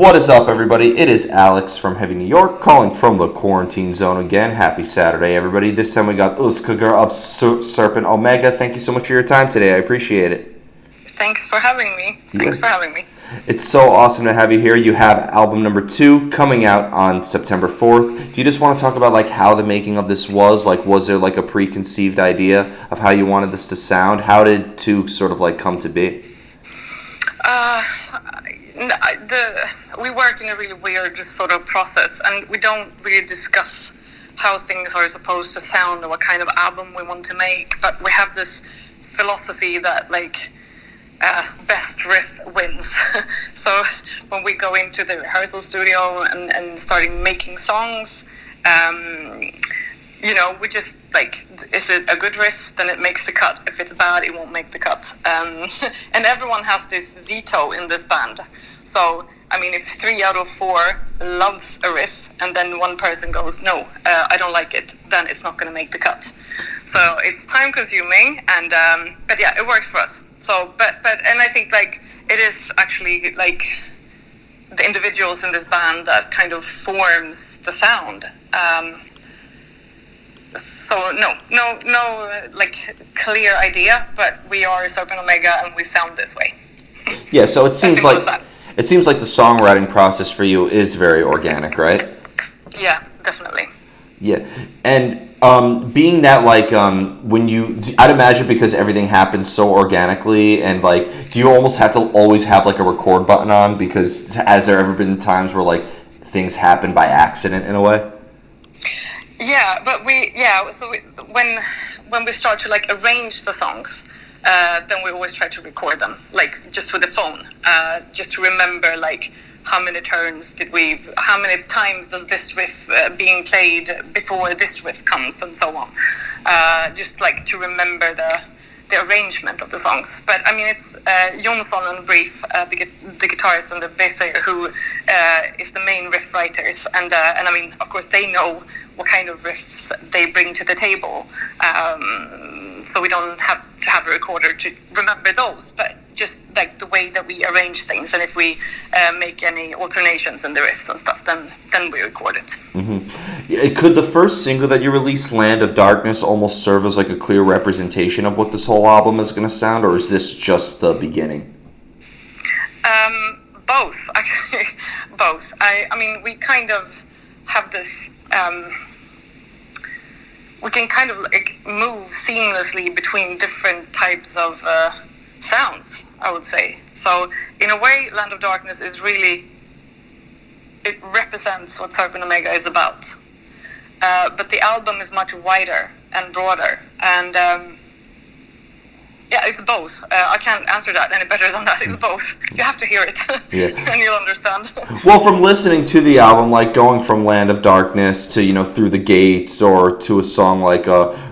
What is up, everybody? It is Alex from Heavy New York, calling from the quarantine zone again. Happy Saturday, everybody. This time we got Urskogr of Serpent Omega. Thank you so much for your time today. I appreciate it. Thanks for having me. It's so awesome to have you here. You have album number 2 coming out on September 4th. Do you just want to talk about how the making of this was? Was there a preconceived idea of how you wanted this to sound? How did 2 sort of come to be? We work in a really weird sort of process, and we don't really discuss how things are supposed to sound or what kind of album we want to make. But we have this philosophy that best riff wins. So when we go into the rehearsal studio and starting making songs, we just is it a good riff? Then it makes the cut. If it's bad, it won't make the cut. And everyone has this veto in this band. So, if 3 out of 4 loves a riff and then one person goes, no, I don't like it, then it's not going to make the cut. So it's time consuming, and but yeah, it works for us. So, but I think it is actually the individuals in this band that kind of forms the sound. So no clear idea, but we are Serpent Omega and we sound this way. Yeah, so it seems like the songwriting process for you is very organic, right? Yeah, definitely. Yeah, and being that when I'd imagine because everything happens so organically, and do you almost have to always have a record button on, because has there ever been times where things happen by accident in a way? Yeah, but when we start to arrange the songs, then we always try to record them, just with the phone, just to remember how many turns how many times does this riff being played before this riff comes, and so on. Just to remember the arrangement of the songs. But it's Jonsson and Brief, the guitarist and the bass player, who is the main riff writers, and of course they know what kind of riffs they bring to the table. So we don't have to have a recorder to remember those, but just the way that we arrange things, and if we make any alternations in the riffs and stuff, then we record it. Mm-hmm. Could the first single that you released, Land of Darkness, almost serve as a clear representation of what this whole album is going to sound, or is this just the beginning? Both, actually. Both. We kind of have this... we can kind of move seamlessly between different types of sounds, I would say. So in a way, Land of Darkness is really, it represents what Serpent Omega is about. But the album is much wider and broader, and it's both. I can't answer that any better than that. It's both. You have to hear it, and you'll understand. Well, from listening to the album, going from Land of Darkness to, Through the Gates, or to a song like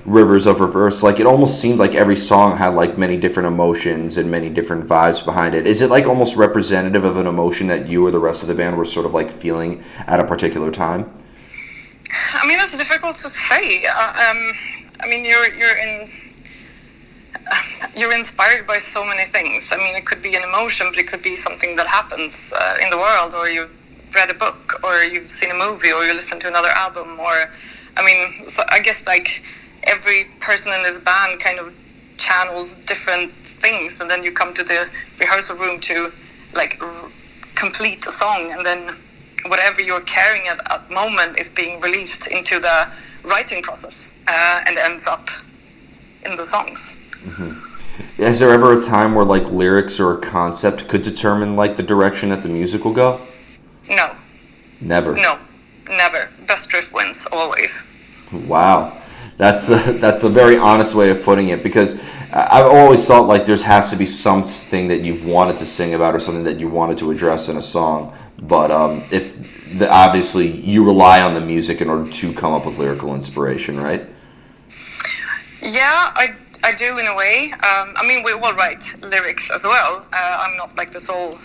Rivers of Reverse, it almost seemed like every song had many different emotions and many different vibes behind it. Is it almost representative of an emotion that you or the rest of the band were sort of feeling at a particular time? That's difficult to say. You're inspired by so many things. It could be an emotion, but it could be something that happens in the world, or you've read a book, or you've seen a movie, or you listen to another album, or so I guess every person in this band kind of channels different things, and then you come to the rehearsal room to complete the song, and then whatever you're carrying at that moment is being released into the writing process, and ends up in the songs. Mm-hmm. Is there ever a time where lyrics or a concept could determine the direction that the music will go? No. Never? No, never. Best riff wins, always. Wow. That's a very honest way of putting it, because I've always thought there has to be something that you've wanted to sing about, or something that you wanted to address in a song, but obviously you rely on the music in order to come up with lyrical inspiration, right? Yeah, I do, in a way. We all write lyrics as well. I'm not the sole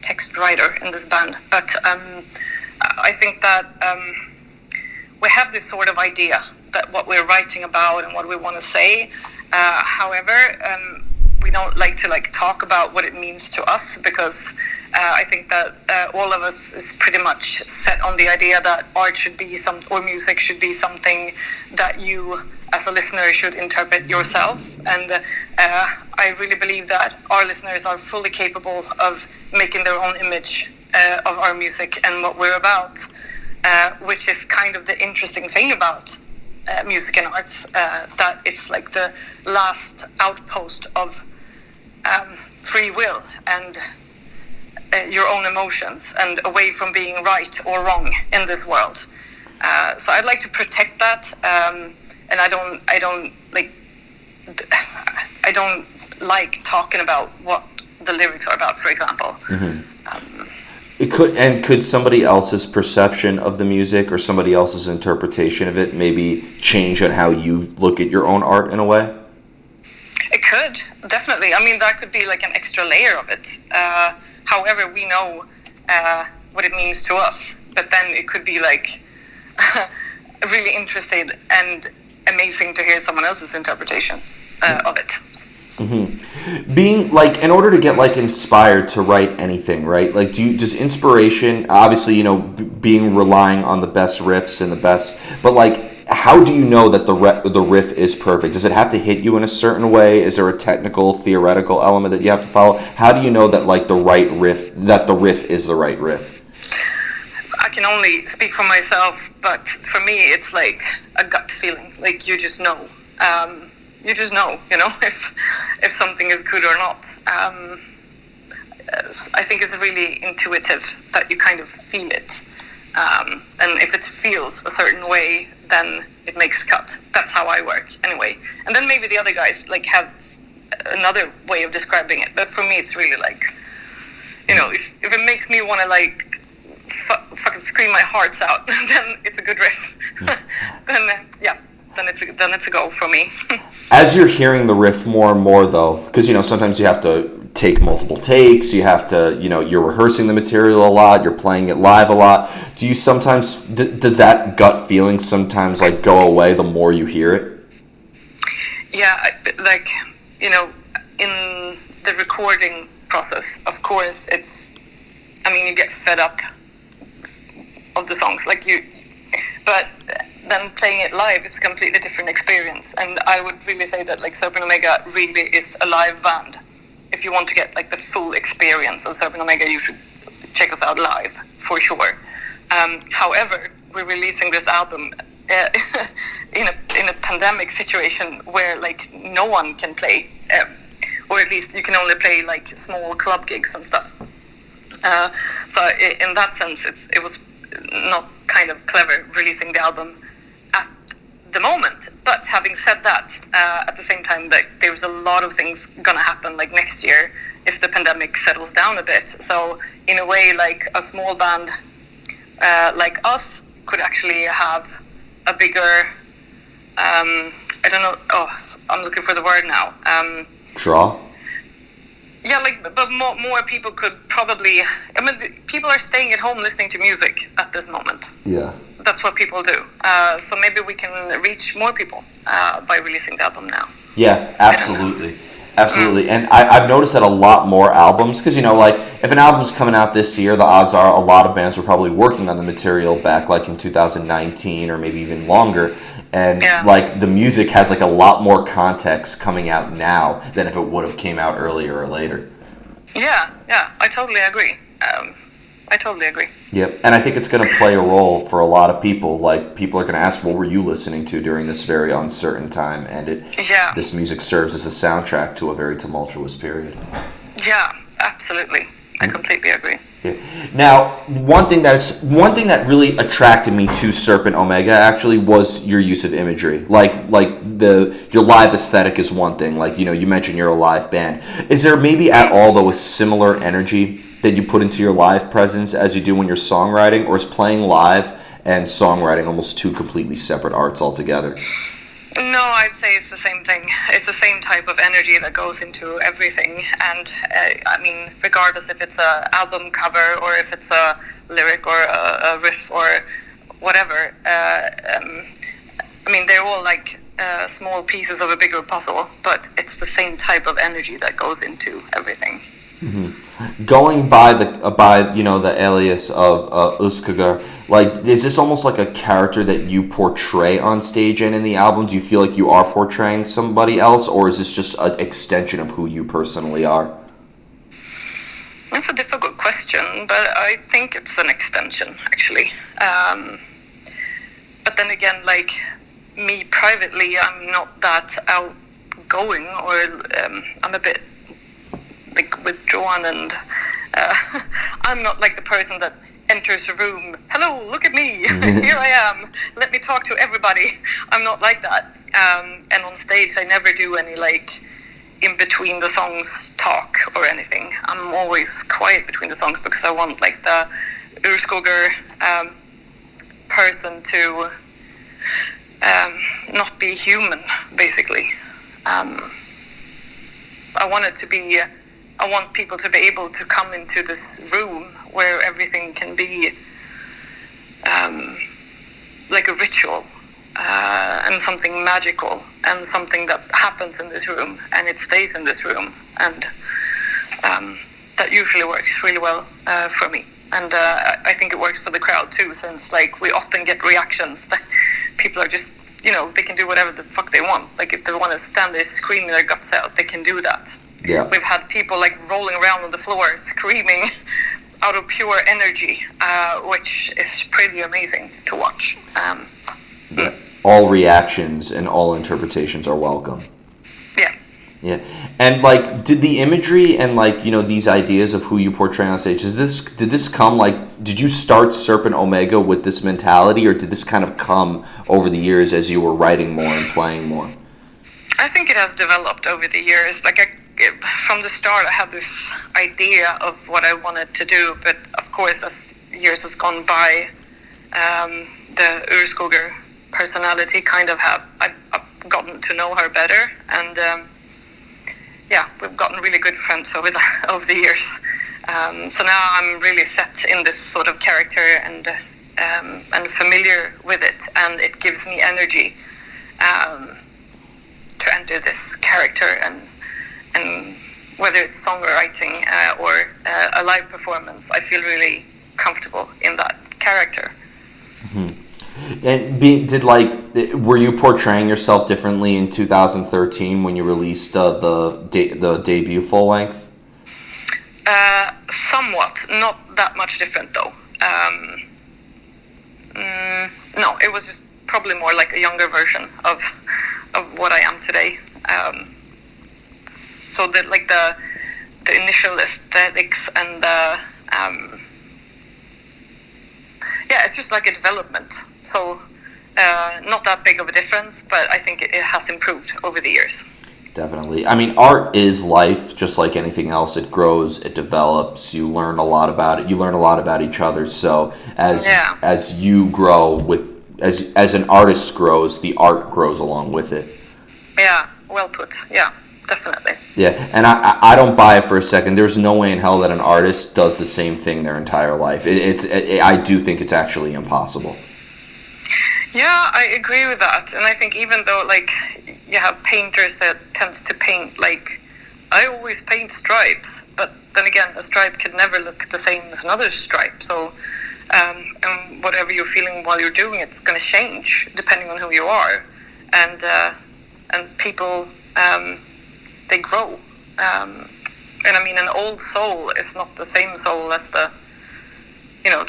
text writer in this band, but I think that we have this sort of idea that what we're writing about and what we want to say. However, we don't like to talk about what it means to us, because I think that all of us is pretty much set on the idea that art should be or music should be something that you, as a listener, should interpret yourself. And I really believe that our listeners are fully capable of making their own image of our music and what we're about, which is kind of the interesting thing about music and arts, that it's like the last outpost of free will and your own emotions, and away from being right or wrong in this world. So I'd like to protect that, and I don't like talking about what the lyrics are about, for example. Could somebody else's perception of the music or somebody else's interpretation of it maybe change on how you look at your own art in a way? It could, definitely. I mean, that could be like an extra layer of it. However, we know what it means to us, but then it could be like really interesting and amazing to hear someone else's interpretation of it. Being like, in order to get like inspired to write anything, right? Like, does inspiration, obviously, you know, being relying on the best riffs and the best, but like, how do you know that the riff is perfect? Does it have to hit you in a certain way? Is there a technical, theoretical element that you have to follow? How do you know that like the riff is the right riff? I can only speak for myself, but for me, it's like a gut feeling. Like, you just know. You just know, you know, if something is good or not. I think it's really intuitive that you kind of feel it. And if it feels a certain way, then it makes cut. That's how I work, anyway. And then maybe the other guys like have another way of describing it. But for me, it's really like, you know, if it makes me want to like fucking scream my hearts out, then it's a good riff. Then it's a go for me. As you're hearing the riff more and more, though, because, you know, sometimes you have to take multiple takes, you have to, you know, you're rehearsing the material a lot, you're playing it live a lot. Do you sometimes, does that gut feeling sometimes, like, go away the more you hear it? Yeah, like, you know, in the recording process, of course, you get fed up of the songs, but then playing it live is a completely different experience. And I would really say that like Serpent Omega really is a live band. If you want to get like the full experience of Serpent Omega, you should check us out live for sure. However, we're releasing this album in a pandemic situation where like no one can play, or at least you can only play like small club gigs and stuff. So in that sense, it was not kind of clever releasing the album at the moment. But having said that, at the same time, that there's a lot of things gonna happen like next year if the pandemic settles down a bit. So in a way, like a small band like us could actually have a bigger I don't know, I'm looking for the word now, draw. Yeah, but more people could probably. I mean, people are staying at home listening to music at this moment. Yeah. That's what people do. So maybe we can reach more people by releasing the album now. Yeah, absolutely. Absolutely. And I've noticed that a lot more albums, because, you know, like, if an album's coming out this year, the odds are a lot of bands were probably working on the material back, like, in 2019 or maybe even longer. And, like, the music has, like, a lot more context coming out now than if it would have came out earlier or later. Yeah, I totally agree. I totally agree. Yep, and I think it's going to play a role for a lot of people. Like, people are going to ask, what were you listening to during this very uncertain time? And this music serves as a soundtrack to a very tumultuous period. Yeah, absolutely. I completely agree. Yeah. Now, one thing that really attracted me to Serpent Omega actually was your use of imagery. Like your live aesthetic is one thing. Like, you know, you mentioned you're a live band. Is there maybe at all though a similar energy that you put into your live presence as you do when you're songwriting, or is playing live and songwriting almost two completely separate arts altogether? No, I'd say it's the same thing. It's the same type of energy that goes into everything. And I mean, regardless if it's an album cover or if it's a lyric or a riff or whatever, I mean, they're all like small pieces of a bigger puzzle, but it's the same type of energy that goes into everything. Mm-hmm. going by the alias of Urskogr, like, is this almost like a character that you portray on stage and in the album? Do you feel like you are portraying somebody else, or is this just an extension of who you personally are? That's a difficult question, but I think it's an extension, actually. But then again, like, me privately, I'm not that outgoing, or I'm a bit like withdrawn, and I'm not like the person that enters a room, hello, look at me, here I am, let me talk to everybody. I'm not like that. And on stage I never do any like in between the songs talk or anything. I'm always quiet between the songs because I want like the Urskogr person to not be human, basically. I want people to be able to come into this room where everything can be like a ritual and something magical and something that happens in this room and it stays in this room, and that usually works really well for me. And I think it works for the crowd too, since like we often get reactions that people are just, they can do whatever the fuck they want. Like if they want to stand there screaming their guts out, they can do that. Yeah. We've had people like rolling around on the floor screaming out of pure energy, which is pretty amazing to watch. Yeah. All reactions and all interpretations are welcome. Yeah. Yeah. And like, did the imagery and like, these ideas of who you portray on stage, did this come like, did you start Serpent Omega with this mentality, or did this kind of come over the years as you were writing more and playing more? I think it has developed over the years. Like from the start, I had this idea of what I wanted to do, but of course, as years has gone by, the Urskogr personality kind of I've gotten to know her better, and we've gotten really good friends over the years. So now I'm really set in this sort of character and familiar with it, and it gives me energy to enter this character, and whether it's songwriting or a live performance, I feel really comfortable in that character. Mm-hmm. And were you portraying yourself differently in 2013 when you released the debut full length? Somewhat, not that much different though. No, it was just probably more like a younger version of what I am today. So that like the initial aesthetics and it's just like a development. So not that big of a difference, but I think it has improved over the years. Definitely. I mean, art is life, just like anything else. It grows, it develops. You learn a lot about it. You learn a lot about each other. So as you grow as an artist grows, the art grows along with it. Yeah, well put. Yeah, definitely. Yeah, and I don't buy it for a second. There's no way in hell that an artist does the same thing their entire life. I do think it's actually impossible. Yeah, I agree with that. And I think even though like you have painters that tends to paint like, I always paint stripes, but then again, a stripe could never look the same as another stripe. So and whatever you're feeling while you're doing it's going to change depending on who you are, and people they grow, and I mean an old soul is not the same soul as the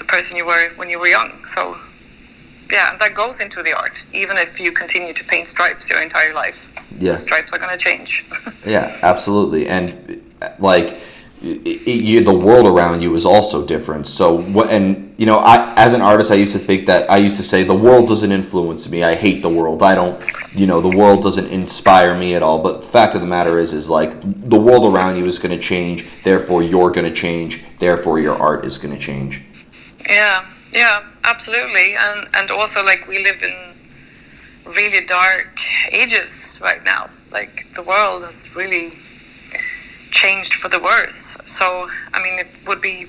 person you were when you were young. So and that goes into the art. Even if you continue to paint stripes your entire life, the stripes are going to change. Yeah, absolutely. And like the world around you is also different. So I, as an artist, I used to say the world doesn't influence me. I hate the world. I don't, the world doesn't inspire me at all. But the fact of the matter is like the world around you is going to change. Therefore, you're going to change. Therefore, your art is going to change. Yeah, absolutely. And also like we live in really dark ages right now. Like the world has really changed for the worse. So, I mean, it would be,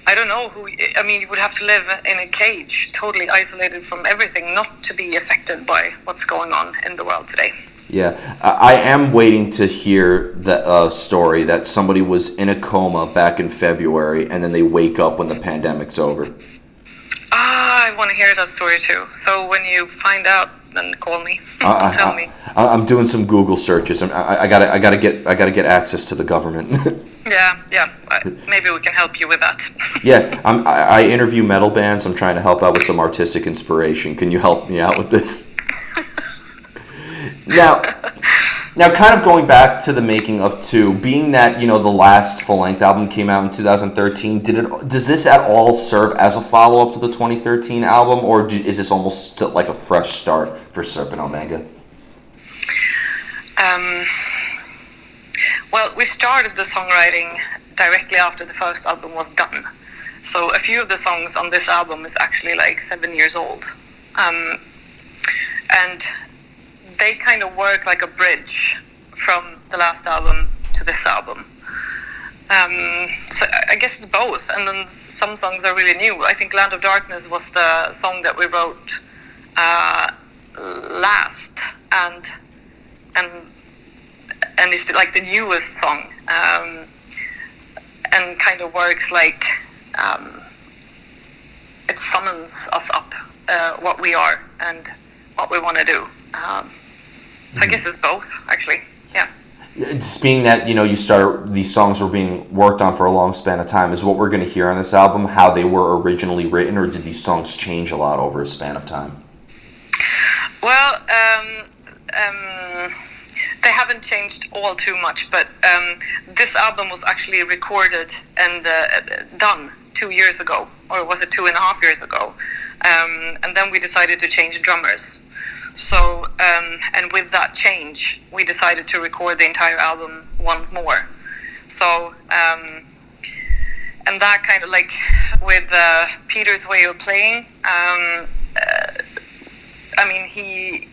I don't know you would have to live in a cage, totally isolated from everything, not to be affected by what's going on in the world today. Yeah, I am waiting to hear the story that somebody was in a coma back in February and then they wake up when the pandemic's over. Ah, I want to hear that story too. So when you find out, then call me I, and tell me. I'm doing some Google searches. I gotta get access to the government. Yeah, yeah. Maybe we can help you with that. Yeah, I interview metal bands. I'm trying to help out with some artistic inspiration. Can you help me out with this? Now, Now, kind of going back to the making of Two, being that the last full length album came out in 2013, does this at all serve as a follow up to the 2013 album, or is this almost still like a fresh start for Serpent Omega? Um, well, we started the songwriting directly after the first album was done. So a few of the songs on this album is actually like 7 years old. And they kind of work like a bridge from the last album to this album. So I guess it's both, and then some songs are really new. I think Land of Darkness was the song that we wrote last, and it's like the newest song, and kind of works like it summons us up, what we are and what we want to do. So I guess it's both, actually. Yeah. Just being that these songs were being worked on for a long span of time, is what we're going to hear on this album how they were originally written, or did these songs change a lot over a span of time? Well, they haven't changed all too much, but this album was actually recorded and done 2 years ago, or was it 2.5 years ago? And then we decided to change drummers. So, and with that change, we decided to record the entire album once more. So, and that kind of like with Peter's way of playing, he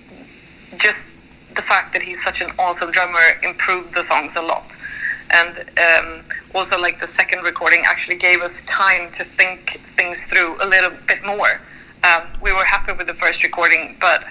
just, the fact that he's such an awesome drummer improved the songs a lot. And also like the second recording actually gave us time to think things through a little bit more. We were happy with the first recording, but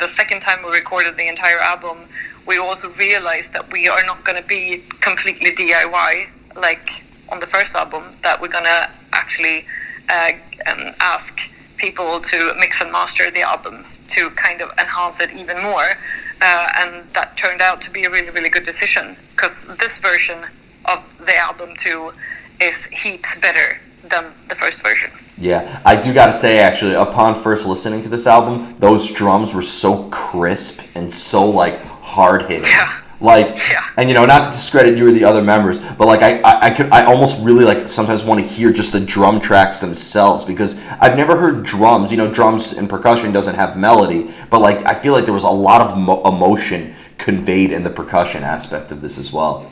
the second time we recorded the entire album, we also realized that we are not going to be completely DIY like on the first album, that we're going to actually ask people to mix and master the album to kind of enhance it even more. And that turned out to be a really, really good decision, because this version of the album too is heaps better than the first version. Yeah, I do gotta say, actually, upon first listening to this album, those drums were so crisp and so like hard hitting. Yeah. And not to discredit you or the other members, but like I almost really like sometimes want to hear just the drum tracks themselves, because I've never heard drums. Drums and percussion doesn't have melody, but like I feel like there was a lot of emotion conveyed in the percussion aspect of this as well.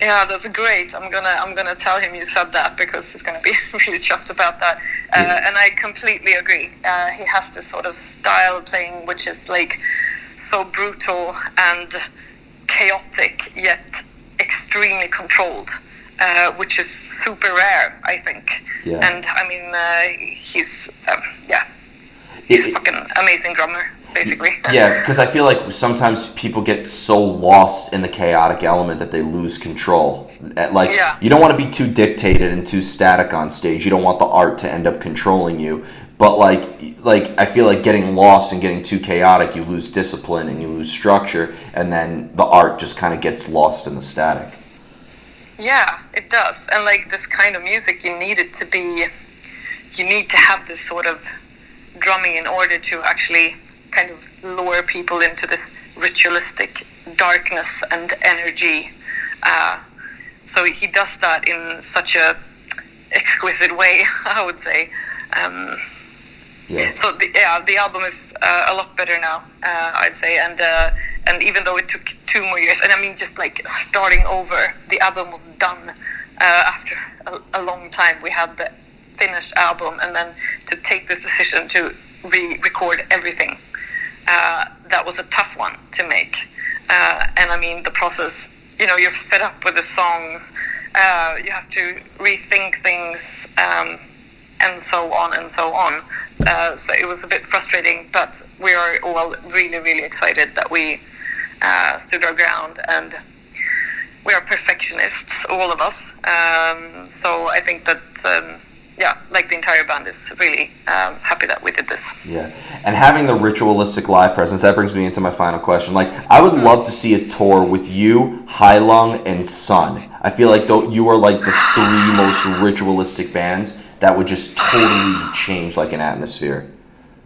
Yeah, that's great. I'm gonna tell him you said that, because he's gonna be really chuffed about that. And I completely agree. He has this sort of style of playing which is like so brutal and chaotic yet extremely controlled, which is super rare, I think. Yeah. And he's a fucking amazing drummer, basically. Yeah, because I feel like sometimes people get so lost in the chaotic element that they lose control. You don't want to be too dictated and too static on stage. You don't want the art to end up controlling you. But like I feel like getting lost and getting too chaotic, you lose discipline and you lose structure, and then the art just kind of gets lost in the static. Yeah, it does. And like this kind of music, you need to have this sort of drumming in order to actually kind of lure people into this ritualistic darkness and energy. So he does that in such a exquisite way, I would say. Yeah. So the album is a lot better now, I'd say, and even though it took 2 more years, and just like starting over, the album was done after a long time. We had the finished album, and then to take this decision to re-record everything, that was a tough one to make. And the process, you're fed up with the songs, you have to rethink things, and so on and so on. So it was a bit frustrating, but we are all really, really excited that we stood our ground, and we are perfectionists, all of us. So I think that, like the entire band is really happy that we did this. Yeah, and having the ritualistic live presence, that brings me into my final question. Like, I would love to see a tour with you, Hailung, and Sun. I feel like you are like the three most ritualistic bands that would just totally change like an atmosphere.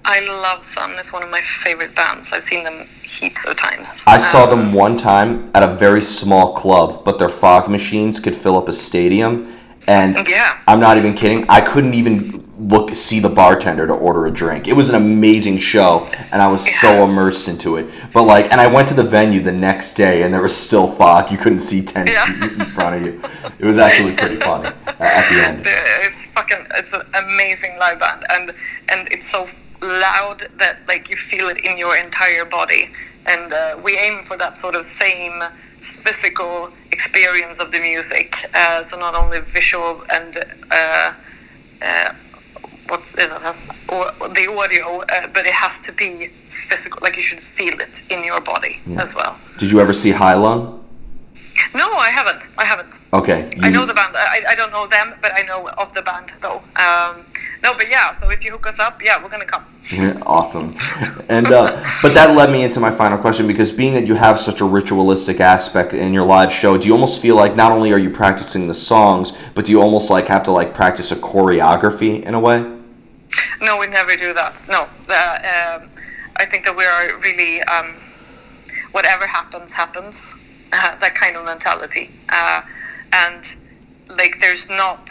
I love Sun. It's one of my favorite bands. I've seen them heaps of times. I saw them one time at a very small club, but their fog machines could fill up a stadium. And yeah. I'm not even kidding. I couldn't even see the bartender to order a drink. It was an amazing show, and I was so immersed into it. But and I went to the venue the next day, and there was still fog. You couldn't see 10 feet in front of you. It was actually pretty funny at the end. It's an amazing live band, and it's so loud that like you feel it in your entire body. And we aim for that sort of same physical experience of the music, so not only visual and the audio, but it has to be physical. Like you should feel it in your body as well. Did you ever see Hailung? No, I haven't. Okay. I know the band. I don't know them, but I know of the band though. No, but yeah. So if you hook us up, we're gonna come. Awesome. And but that led me into my final question, because being that you have such a ritualistic aspect in your live show, do you almost feel like not only are you practicing the songs, but do you almost like have to like practice a choreography in a way? No, we never do that. No, I think that we are really whatever happens. That kind of mentality, and like there's not.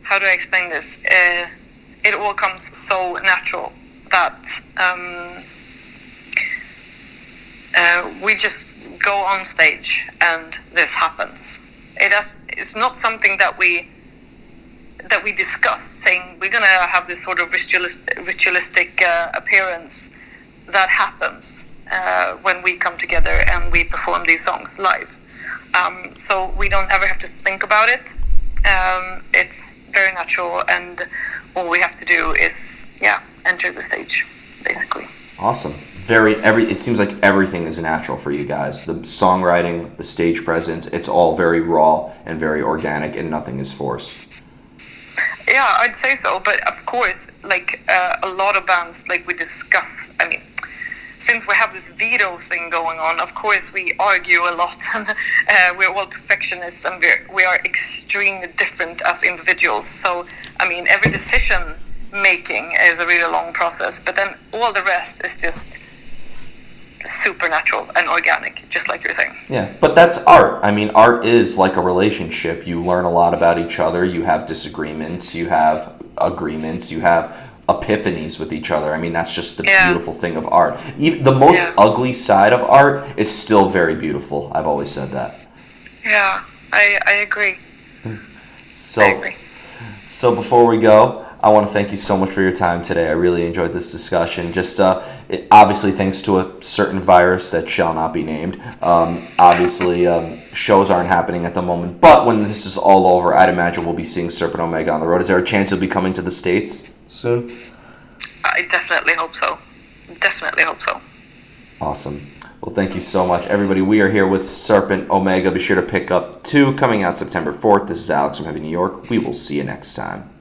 How do I explain this? It all comes so natural that we just go on stage and this happens. It's not something that we discuss, saying we're gonna have this sort of ritualistic appearance. That happens when we come together and we perform these songs live. So we don't ever have to think about it. It's very natural, and all we have to do is enter the stage, basically. Awesome. It seems like everything is natural for you guys. The songwriting, the stage presence, it's all very raw and very organic, and nothing is forced. Yeah, I'd say so. But of course, like a lot of bands, like we discuss, I mean, since we have this veto thing going on, of course we argue a lot, and we're all perfectionists, and we are extremely different as individuals. So, I mean, every decision making is a really long process, but then all the rest is just supernatural and organic, just like you're saying. Yeah, but that's art. I mean, art is like a relationship. You learn a lot about each other. You have disagreements. You have agreements. You have epiphanies with each other. I mean, that's just the beautiful thing of art. Even the most ugly side of art is still very beautiful. I've always said that. Yeah, I agree. So before we go, I want to thank you so much for your time today. I really enjoyed this discussion. Just obviously thanks to a certain virus that shall not be named. Obviously, shows aren't happening at the moment. But when this is all over, I'd imagine we'll be seeing Serpent Omega on the road. Is there a chance you'll be coming to the States soon? I definitely hope so. Awesome. Well, thank you so much, everybody. We are here with Serpent Omega. Be sure to pick up 2 coming out September 4th. This is Alex from Heavy New York. We will see you next time.